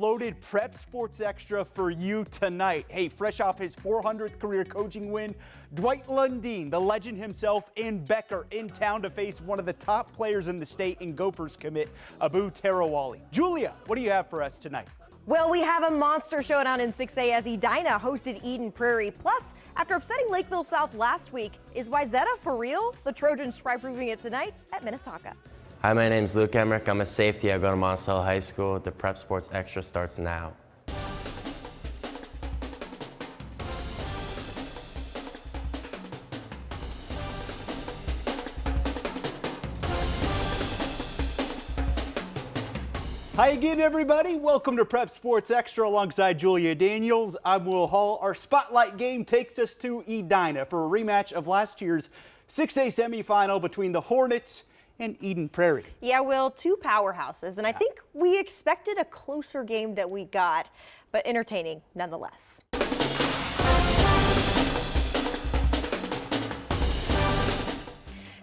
Loaded Prep Sports Extra for you tonight. Hey, fresh off his 400th career coaching win, Dwight Lundeen, the legend himself, and Becker in town to face one of the top players in the state in Gophers commit, Abu Tarawali. Julia, what do you have for us tonight? Well, we have a monster showdown in 6A as Edina hosted Eden Prairie. Plus, after upsetting Lakeville South last week, is Wayzata for real? The Trojans try proving it tonight at Minnetonka. Hi, my name's Luke Emmerich. I'm a safety. I go to Monticello High School. The Prep Sports Extra starts now. Hi again, everybody. Welcome to Prep Sports Extra alongside Julia Daniels. I'm Will Hall. Our spotlight game takes us to Edina for a rematch of last year's 6A semifinal between the Hornets and Eden Prairie. Yeah, Will, two powerhouses, and I think we expected a closer game that we got, but entertaining nonetheless.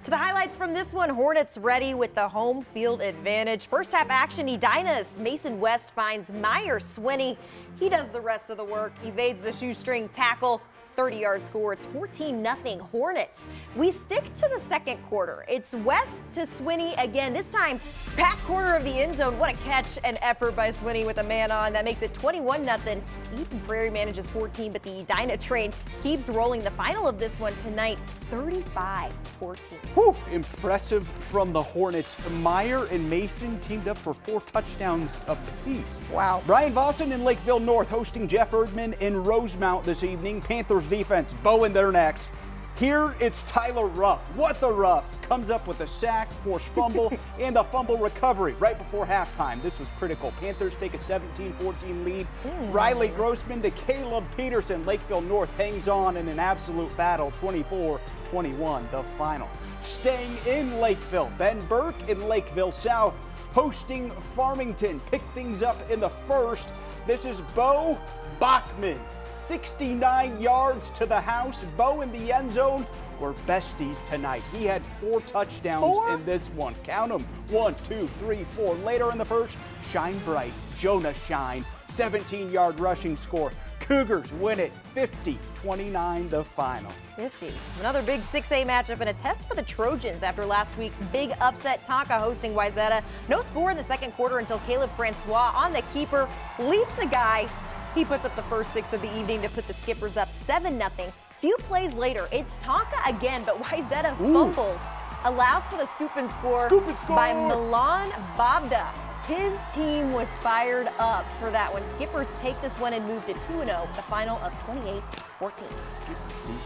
To the highlights from this one, Hornets ready with the home field advantage. First half action, Edina's Mason West finds Meyer Swinney. He does the rest of the work, evades the shoestring tackle. 30-yard score. It's 14-0 Hornets. We stick to the second quarter. It's West to Swinney again. This time, back corner of the end zone. What a catch and effort by Swinney with a man on. That makes it 21-0. Eden Prairie manages 14, but the Edina train keeps rolling. The final of this one tonight, 35-14. Whew, impressive from the Hornets. Meyer and Mason teamed up for 4 touchdowns apiece. Wow. Brian Vossen in Lakeville North hosting Jeff Erdman in Rosemount this evening. Panthers defense bowing their necks. Here it's Tyler Ruff. What the Ruff comes up with a sack, forced fumble, and a fumble recovery right before halftime. This was critical. Panthers take a 17-14 lead. Riley Grossman to Caleb Peterson. Lakeville North hangs on in an absolute battle, 24-21, the final. Staying in Lakeville, Ben Burke in Lakeville South hosting Farmington. Pick things up in the first. This is Bo Bachman. 69 yards to the house. Bo in the end zone. We're besties tonight. He had 4 touchdowns in this one. Count them. 1, 2, 3, 4. Later in the first, Shine Bright, Jonah Shine, 17-yard rushing score. Cougars win it 50-29 the final. 50. Another big 6A matchup and a test for the Trojans after last week's big upset. Tonka hosting Wayzata. No score in the second quarter until Caleb Francois on the keeper leaps a guy. He puts up the first 6 of the evening to put the Skippers up 7-0. Few plays later, it's Tonka again, but Wayzata fumbles. Allows for the scoop and score by Milan Babda. His team was fired up for that one. Skippers take this one and move to 2-0, the final of 28-14. Skippers defense.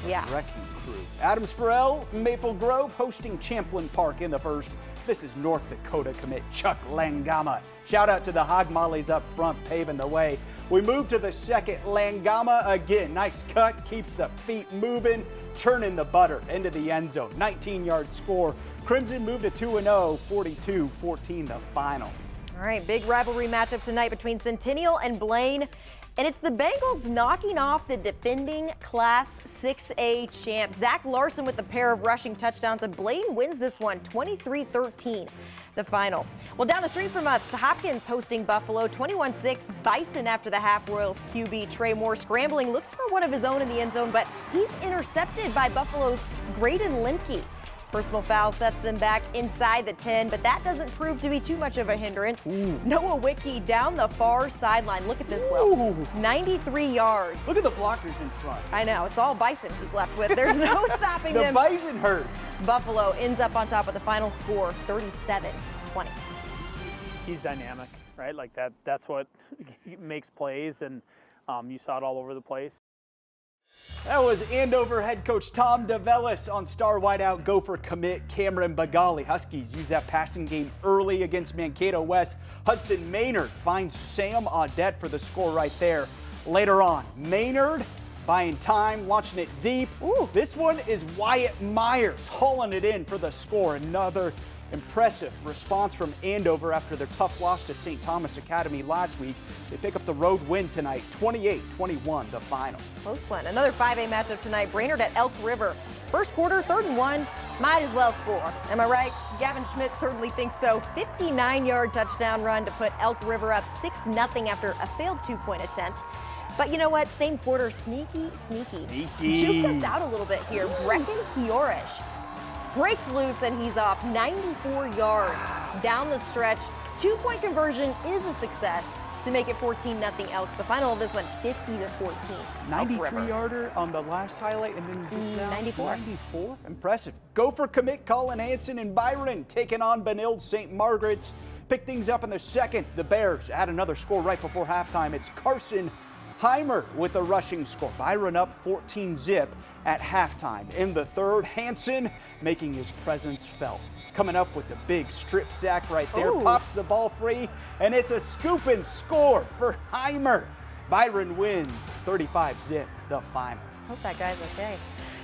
Yeah. Wrecking crew. Adam Spurrell, Maple Grove hosting Champlin Park in the first. This is North Dakota commit Chuck Langama. Shout out to the Hog Mollies up front paving the way. We move to the second. Langama again. Nice cut, keeps the feet moving, turning the butter into the end zone. 19-yard score. Crimson moved to 2-0, 42-14 the final. All right, big rivalry matchup tonight between Centennial and Blaine. And it's the Bengals knocking off the defending Class 6A champ. Zach Larson with a pair of rushing touchdowns, and Blaine wins this one 23-13, the final. Well, down the street from us, Hopkins hosting Buffalo 21-6. Bison after the half. Royals QB Trey Moore scrambling, looks for one of his own in the end zone, but he's intercepted by Buffalo's Graydon Limke. Personal foul sets them back inside the 10, but that doesn't prove to be too much of a hindrance. Noah Wicki down the far sideline. Look at this, Will. 93 yards. Look at the blockers in front. I know. It's all Bison he's left with. There's no stopping them. The Bison hurt. Buffalo ends up on top with the final score, 37-20. He's dynamic, right? Like that's what makes plays, and you saw it all over the place. That was Andover head coach Tom DeVellis on star wideout Gopher commit Cameron Bagali. Huskies use that passing game early against Mankato West. Hudson Maynard finds Sam Audette for the score right there. Later on, Maynard buying time, launching it deep. This one is Wyatt Myers hauling it in for the score. Another impressive response from Andover after their tough loss to St. Thomas Academy last week. They pick up the road win tonight, 28-21 the final. Close one. Another 5A matchup tonight. Brainerd at Elk River. First quarter, 3rd and 1. Might as well score. Am I right? Gavin Schmidt certainly thinks so. 59-yard touchdown run to put Elk River up 6-0 after a failed 2-point attempt. But you know what? Same quarter, sneaky. Juked us out a little bit here. Brecken Kiorish breaks loose and he's off 94 yards down the stretch. 2-point conversion is a success to make it 14-0 Elks. The final of this one, 50-14. 93-yarder on the last highlight, and then just now 94. Impressive. Gopher commit Colin Hanson and Byron taking on Benilde St. Margaret's. Pick things up in the second. The Bears add another score right before halftime. It's Carson Heimer with the rushing score. Byron up 14-0 at halftime. In the third, Hanson making his presence felt. Coming up with the big strip sack right there. Ooh. Pops the ball free, and it's a scoop and score for Heimer. Byron wins 35-0 the final. Hope that guy's okay.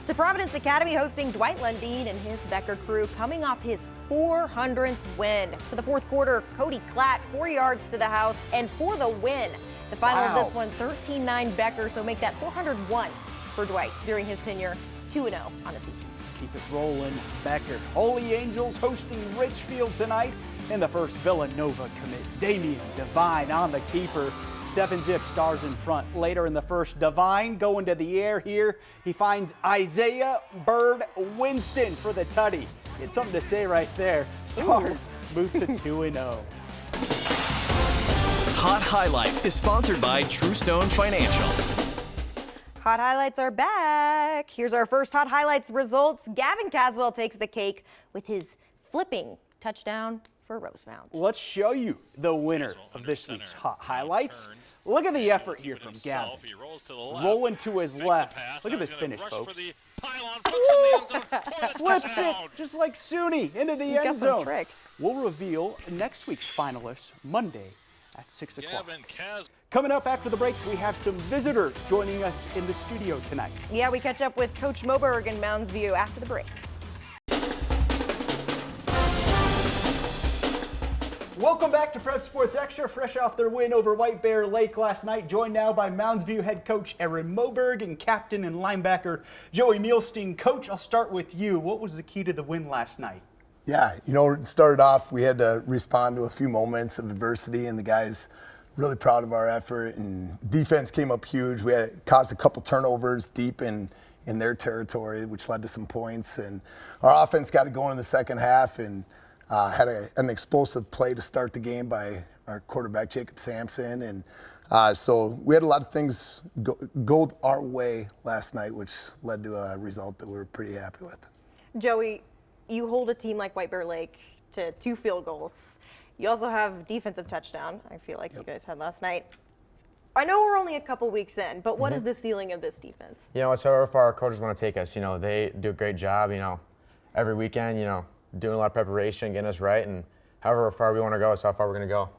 To Providence Academy hosting Dwight Lundeen and his Becker crew coming off his 400th win. To the fourth quarter, Cody Klatt 4 yards to the house and for the win. The final of this one, 13-9 Becker, so make that 401 for Dwight during his tenure, 2-0 on the season. Keep it rolling, Becker. Holy Angels hosting Richfield tonight. In the first, Villanova commit Damian Devine on the keeper. 7-0 Stars in front. Later in the first, Devine going to the air here. He finds Isaiah Bird Winston for the tutty. It's something to say right there. Stars move to 2-0. Hot Highlights is sponsored by TrueStone Financial. Hot Highlights are back. Here's our first Hot Highlights results. Gavin Caswell takes the cake with his flipping touchdown for Rosemount. Let's show you the winner of this week's Hot Highlights. Look at the effort here from Gavin. Rolling to his left. Look at this finish, folks. Flips it just like Suni into the end got some zone. tricks. We'll reveal next week's finalists Monday at 6 o'clock. Coming up after the break, we have some visitors joining us in the studio tonight. Yeah, we catch up with Coach Moberg in Mounds View after the break. Welcome back to Prep Sports Extra, fresh off their win over White Bear Lake last night, joined now by Mounds View head coach Aaron Moberg and captain and linebacker Joey Mielstein. Coach, I'll start with you. What was the key to the win last night? Yeah, it started off, we had to respond to a few moments of adversity, and the guys really proud of our effort, and defense came up huge. We had caused a couple turnovers deep in their territory, which led to some points, and our offense got it going in the second half, and had an explosive play to start the game by our quarterback, Jacob Sampson, and so we had a lot of things go our way last night, which led to a result that we were pretty happy with. Joey, you hold a team like White Bear Lake to 2 field goals. You also have defensive touchdown, I feel like you guys had last night. I know we're only a couple weeks in, but what is the ceiling of this defense? It's however far our coaches want to take us. They do a great job, every weekend, doing a lot of preparation, getting us right, and however far we want to go is how far we're going to go.